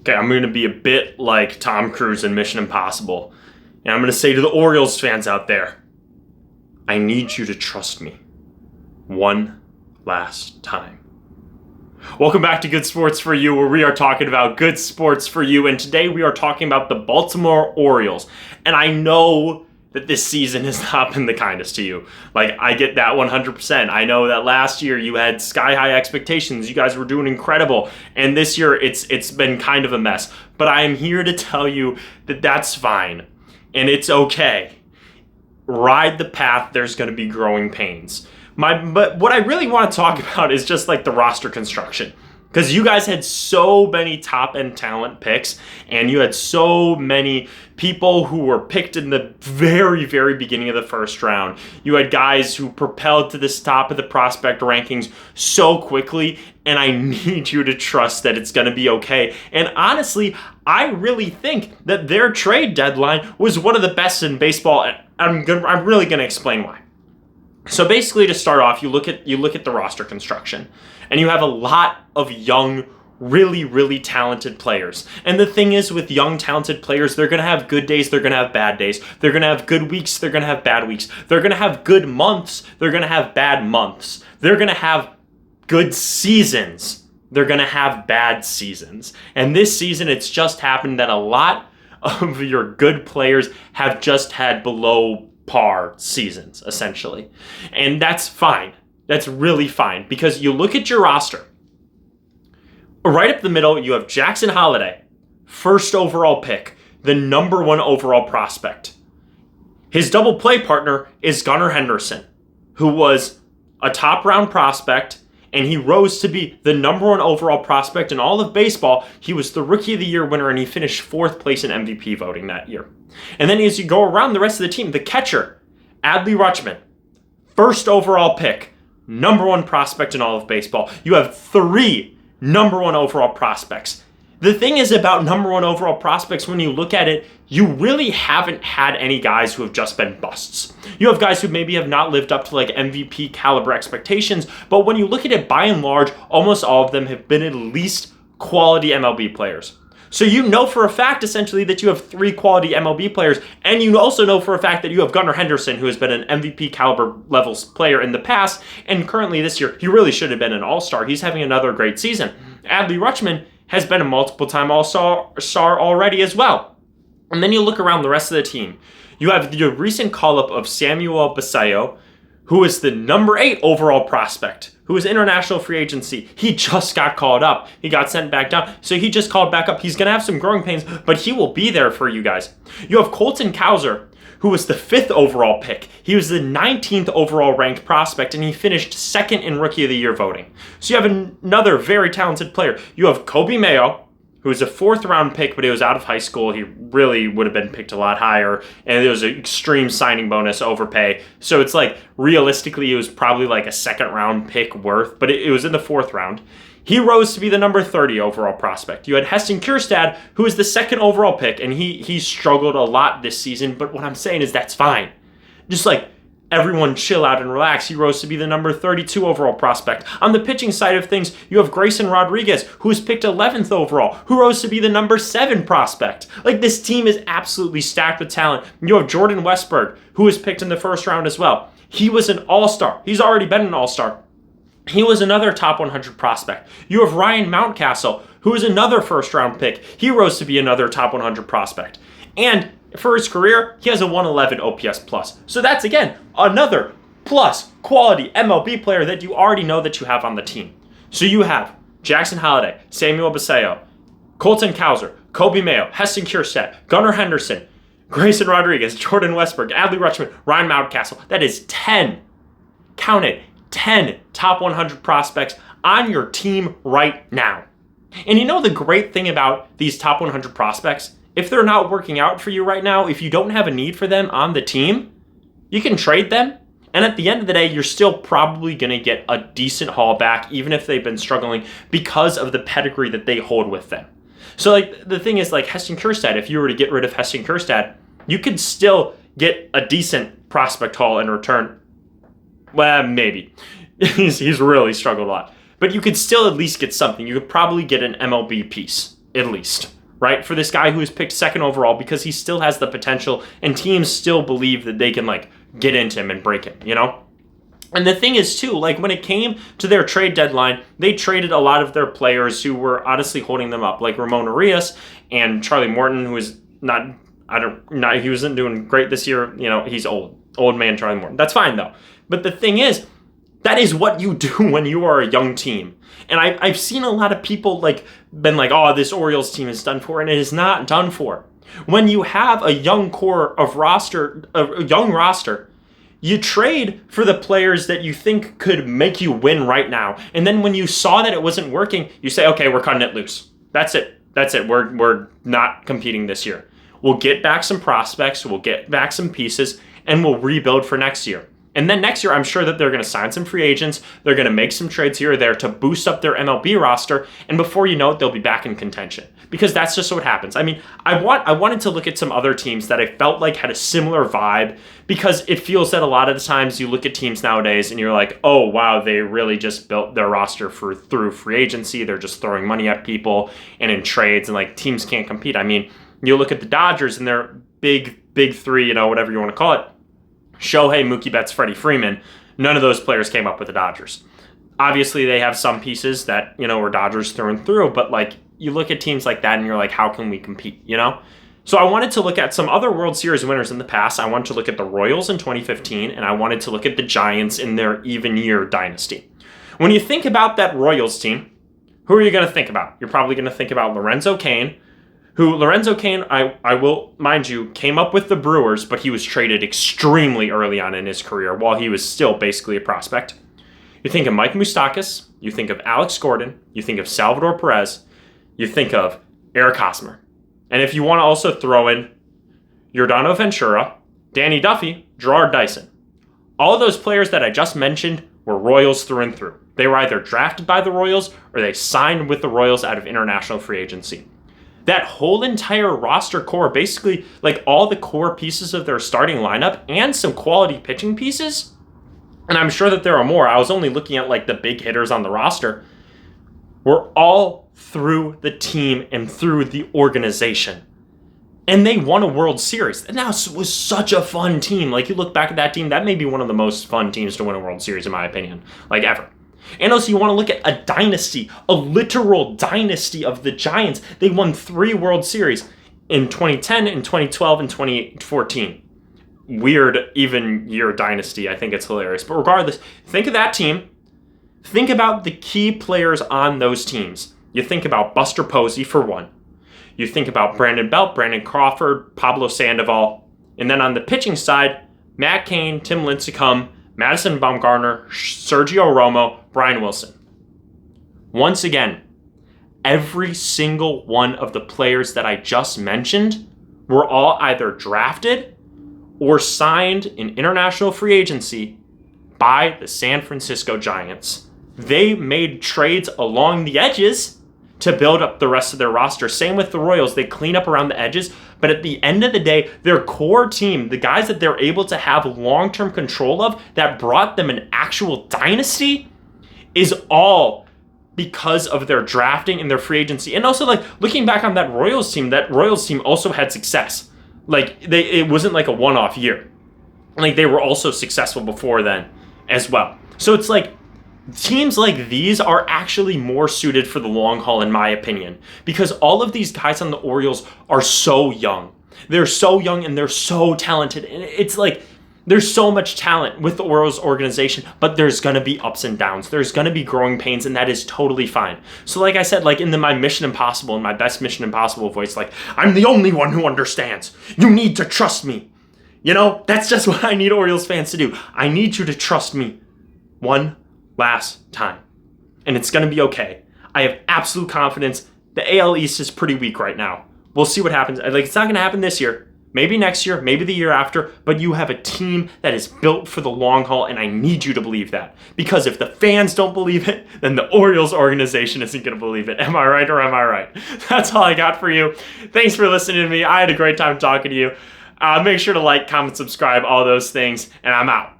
Okay, I'm going to be a bit like Tom Cruise in Mission Impossible. And I'm going to say to the Orioles fans out there, I need you to trust me. One last time. Welcome back to Good Sports for You, where we are talking about good sports for you. And today we are talking about the Baltimore Orioles. And I know that this season has not been the kindest to you. Like, I get that 100%. I know that last year you had sky-high expectations. You guys were doing incredible. And this year it's been kind of a mess. But I am here to tell you that that's fine. And it's okay. Ride the path. There's going to be growing pains. But what I really want to talk about is just like the roster construction. Because you guys had so many top-end talent picks, and you had so many people who were picked in the very, very beginning of the first round. You had guys who propelled to the top of the prospect rankings so quickly, and I need you to trust that it's going to be okay. And honestly, I really think that their trade deadline was one of the best in baseball, and I'm really going to explain why. So basically, to start off, you look at the roster construction, and you have a lot of young, really, really talented players. And the thing is, with young, talented players, they're going to have good days, they're going to have bad days. They're going to have good weeks, they're going to have bad weeks. They're going to have good months, they're going to have bad months. They're going to have good seasons, they're going to have bad seasons. And this season, it's just happened that a lot of your good players have just had below par seasons, essentially. And that's fine. That's really fine, because you look at your roster. Right up the middle, you have Jackson Holliday, first overall pick, the number one overall prospect. His double play partner is Gunnar Henderson, who was a top round prospect, and he rose to be the number one overall prospect in all of baseball. He was the Rookie of the Year winner, and he finished fourth place in MVP voting that year. And then as you go around the rest of the team, the catcher, Adley Rutschman, first overall pick, number one prospect in all of baseball. You have 3 number one overall prospects. The thing is about number one overall prospects, when you look at it, you really haven't had any guys who have just been busts. You have guys who maybe have not lived up to like MVP caliber expectations, but when you look at it by and large, almost all of them have been at least quality MLB players. So you know for a fact, essentially, that you have 3 quality MLB players, and you also know for a fact that you have Gunnar Henderson, who has been an MVP caliber levels player in the past, and currently this year, he really should have been an all-star. He's having another great season. Adley Rutschman has been a multiple-time all-star already as well. And then you look around the rest of the team. You have the recent call-up of Samuel Basallo, who is the number 8 overall prospect, who is international free agency. He just got called up. He got sent back down, so he just called back up. He's going to have some growing pains, but he will be there for you guys. You have Colton Cowser, who was the 5th overall pick. He was the 19th overall ranked prospect, and he finished 2nd in Rookie of the Year voting. So you have another very talented player. You have Kobe Mayo, who was a 4th round pick, but he was out of high school. He really would have been picked a lot higher, and there was an extreme signing bonus overpay. So it's like, realistically, it was probably like a 2nd round pick worth, but it was in the 4th round. He rose to be the number 30 overall prospect. You had Heston Kjerstad, who was the 2nd overall pick, and he struggled a lot this season, but what I'm saying is that's fine. Just like, everyone chill out and relax. He rose to be the number 32 overall prospect. On the pitching side of things, you have Grayson Rodriguez, who was picked 11th overall, who rose to be the number 7 prospect. Like, this team is absolutely stacked with talent. You have Jordan Westberg, who was picked in the 1st round as well. He was an all-star. He's already been an all-star. He was another top 100 prospect. You have Ryan Mountcastle, who is another 1st round pick. He rose to be another top 100 prospect. And for his career, he has a 111 OPS plus. So that's, again, another plus quality MLB player that you already know that you have on the team. So you have Jackson Holliday, Samuel Basallo, Colton Cowser, Kobe Mayo, Heston Kjerstad, Gunnar Henderson, Grayson Rodriguez, Jordan Westberg, Adley Rutschman, Ryan Mountcastle. That is 10. Count it. 10 top 100 prospects on your team right now. And you know the great thing about these top 100 prospects? If they're not working out for you right now, if you don't have a need for them on the team, you can trade them. And at the end of the day, you're still probably going to get a decent haul back, even if they've been struggling, because of the pedigree that they hold with them. So like the thing is, like Heston Kjerstad, if you were to get rid of Heston Kjerstad, you could still get a decent prospect haul in return. Well, maybe. He's really struggled a lot. But you could still at least get something. You could probably get an MLB piece, at least. right? For this guy who was picked second overall because he still has the potential and teams still believe that they can like get into him and break him, you know? And the thing is too, like when it came to their trade deadline, they traded a lot of their players who were honestly holding them up, like Ramon Arias and Charlie Morton, who is he wasn't doing great this year. You know, he's old man Charlie Morton. That's fine though. But the thing is, that is what you do when you are a young team. And I've seen a lot of people been like, oh, this Orioles team is done for, and it is not done for. When you have a young core of a young roster, you trade for the players that you think could make you win right now. And then when you saw that it wasn't working, you say, okay, we're cutting it loose. That's it. We're not competing this year. We'll get back some prospects, we'll get back some pieces, and we'll rebuild for next year. And then next year, I'm sure that they're going to sign some free agents. They're going to make some trades here or there to boost up their MLB roster. And before you know it, they'll be back in contention. Because that's just what happens. I mean, I wanted to look at some other teams that I felt like had a similar vibe. Because it feels that a lot of the times you look at teams nowadays and you're like, oh, wow, they really just built their roster through free agency. They're just throwing money at people and in trades. And like teams can't compete. I mean, you look at the Dodgers and their big three, whatever you want to call it. Shohei, Mookie Betts, Freddie Freeman, none of those players came up with the Dodgers. Obviously, they have some pieces that, were Dodgers through and through, but you look at teams like that and you're like, how can we compete, So I wanted to look at some other World Series winners in the past. I wanted to look at the Royals in 2015, and I wanted to look at the Giants in their even year dynasty. When you think about that Royals team, who are you going to think about? You're probably going to think about Lorenzo Cain, I will mind you, came up with the Brewers, but he was traded extremely early on in his career while he was still basically a prospect. You think of Mike Moustakas, you think of Alex Gordon, you think of Salvador Perez, you think of Eric Hosmer. And if you want to also throw in Yordano Ventura, Danny Duffy, Gerard Dyson. All of those players that I just mentioned were Royals through and through. They were either drafted by the Royals or they signed with the Royals out of international free agency. That whole entire roster core, basically all the core pieces of their starting lineup and some quality pitching pieces, and I'm sure that there are more. I was only looking at the big hitters on the roster, were all through the team and through the organization. And they won a World Series. And that was such a fun team. You look back at that team, that may be one of the most fun teams to win a World Series in my opinion, ever. And also you want to look at a dynasty, a literal dynasty of the Giants. They won 3 World Series in 2010, in 2012, and 2014. Weird even year dynasty. I think it's hilarious. But regardless, think of that team. Think about the key players on those teams. You think about Buster Posey for one. You think about Brandon Belt, Brandon Crawford, Pablo Sandoval. And then on the pitching side, Matt Cain, Tim Lincecum, Madison Bumgarner, Sergio Romo, Brian Wilson. Once again, every single one of the players that I just mentioned were all either drafted or signed in international free agency by the San Francisco Giants. They made trades along the edges to build up the rest of their roster. Same with the Royals. They clean up around the edges, but at the end of the day, their core team, the guys that they're able to have long-term control of, that brought them an actual dynasty, is all because of their drafting and their free agency. And also, looking back on that Royals team also had success. It wasn't a one-off year. They were also successful before then as well. So it's teams like these are actually more suited for the long haul, in my opinion, because all of these guys on the Orioles are so young. They're so young and they're so talented. And it's there's so much talent with the Orioles organization, but there's going to be ups and downs. There's going to be growing pains, and that is totally fine. So like I said, in my Mission Impossible, in my best Mission Impossible voice, I'm the only one who understands. You need to trust me. That's just what I need Orioles fans to do. I need you to trust me. One last time. And it's going to be okay. I have absolute confidence. The AL East is pretty weak right now. We'll see what happens. It's not going to happen this year. Maybe next year, maybe the year after, but you have a team that is built for the long haul, and I need you to believe that. Because if the fans don't believe it, then the Orioles organization isn't going to believe it. Am I right or am I right? That's all I got for you. Thanks for listening to me. I had a great time talking to you. Make sure to like, comment, subscribe, all those things, and I'm out.